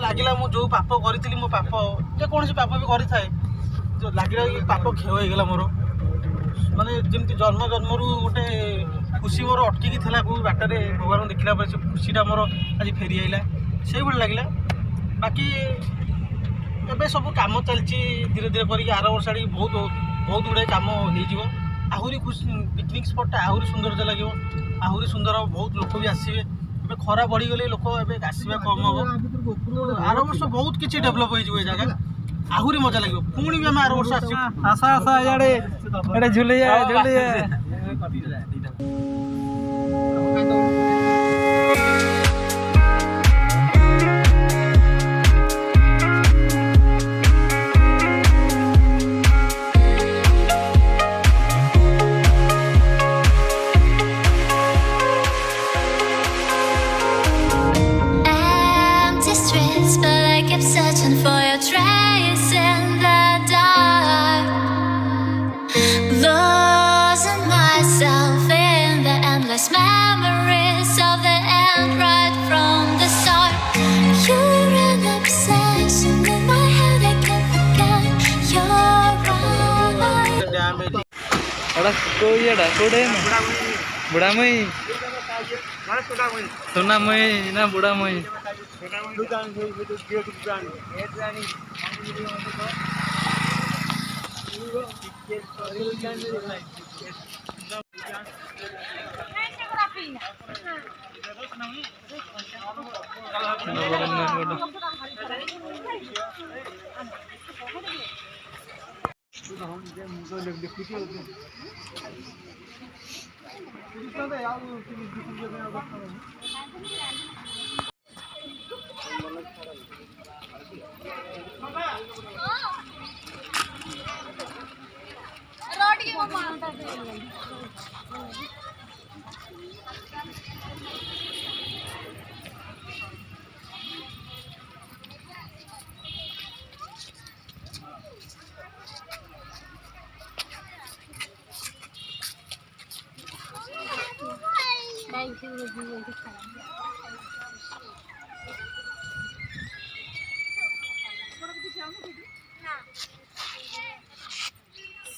लगिला मु जो पाप करी मो पाप जेकोसी पाप भी करी थाए जो लगिला कि पाप क्षय होगला मोर माने जमती जन्म जन्मरू गोटे खुशी मोर अटकी थी कौ बाटर भगवान देखला से खुशीटा मोर आज फेरी आईला से भाई लगे बाकी ए सब कम चलती धीरे धीरे करके आर वर्ष आड़ बहुत बहुत गुड़ाए कम हो आहरी खुशी पिकनिक स्पॉटा आहरी सुंदर लगे आहरी सुंदर बहुत लोक भी आसवे ए खरा बढ़ीगले लोक आसवा कम हम आर वर्ष बहुत किसी डेभलप हो जगह आहरी मजा लगे पुणी भी आम आर वर्ष आस आसा इे झुलिया Searching for your trace in the dark, losing myself in the endless memories of the end right from the start. You're an obsession in my head, I can't forget you're right. एड़ा को येड़ा कोडे बुढ़ा मई सोना मई ना बुढ़ा मई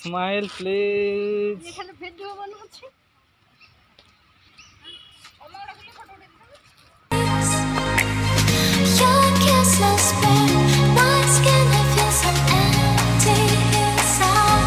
Smile, please. Your kiss no spare, my skin I feel so empty inside.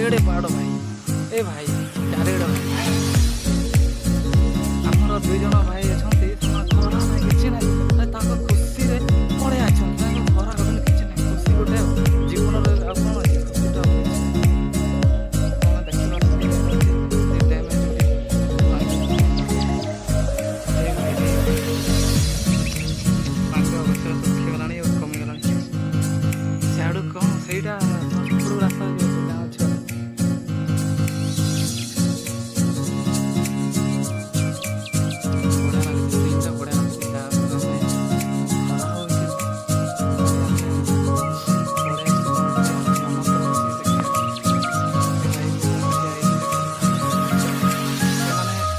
चारिड़े पाड़ भाई ए भाई चारिड़े भाई आमर 2 जन भाई अच्छा घर ना किसी ना खुशी पड़े आछन घर किसी ना खुशी गोटे जीवन कौन अच्छी खुशीटा ସେଇଟା ଉପରକୁ ରାସ୍ତା ଗାଁ ଅଛି ବଢ଼ିଆ ଲାଗୁଛି ସିନ୍ଟା ବଢ଼ିଆ ଲାଗୁଛି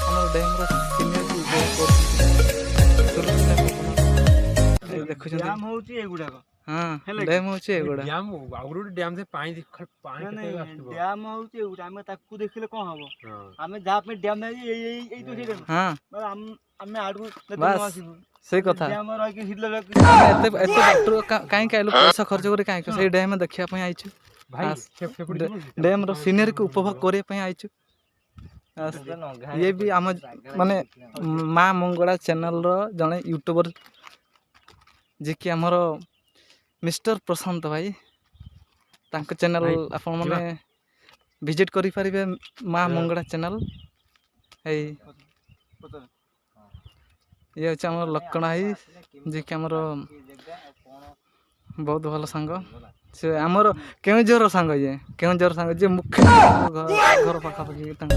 ଆମର ଡ୍ୟାମ୍ର ସିନିୟରକୁ ଦେଖୁଛନ୍ତି ଡ୍ୟାମ୍ ହେଉଛି ଏଗୁଡ଼ାକ ହଁ ଡ୍ୟାମ୍ ହେଉଛି ଏଗୁଡ଼ା ଡ୍ୟାମ୍ ଆଗରୁ ଗୋଟେ ଡ୍ୟାମ୍ ସେ ପାଣି ପାଣି ଡ୍ୟାମ୍ ହେଉଛି ଏଗୁଡ଼ା ଆମେ ତାକୁ ଦେଖିଲେ କ'ଣ ହବ ଆମେ ଯାହା ପାଇଁ ଡ୍ୟାମ୍ ଏଇ ତ ସେଇ ହଁ ଆମେ ଆଡ଼କୁ ବାସ୍ ସେଇ କଥା ଡ୍ୟାମ୍ ରହିକି ଏତେ ବାଟରୁ କାହିଁକି ଆଇଲୁ ପଇସା ଖର୍ଚ୍ଚ କରି କାହିଁକି ସେଇ ଡ୍ୟାମ୍ ଦେଖିବା ପାଇଁ ଆଇଛୁ ଡ୍ୟାମ୍ର ସିନେରୀକୁ ଉପଭୋଗ କରିବା ପାଇଁ ଆଇଛୁ ଇଏ ବି ଆମ ମାନେ ମା ମଙ୍ଗଳା ଚ୍ୟାନେଲ୍ର ଜଣେ ୟୁଟ୍ୟୁବର ଯିଏକି ଆମର ମିଷ୍ଟର ପ୍ରଶାନ୍ତ ଭାଇ ତାଙ୍କ ଚ୍ୟାନେଲ୍ ଆପଣମାନେ ଭିଜିଟ୍ କରିପାରିବେ ମା ମଙ୍ଗଳା ଚ୍ୟାନେଲ୍ ଏଇ ଇଏ ହେଉଛି ଆମର ଲକ୍ଷ୍ମଣ ଭାଇ ଯିଏକି ଆମର ବହୁତ ଭଲ ସାଙ୍ଗ ସେ ଆମର କେଉଁଝର ସାଙ୍ଗ ଇଏ କେଉଁଝର ସାଙ୍ଗ ଯିଏ ମୁଖ୍ୟ ଘର ପାଖାପାଖି ତାଙ୍କ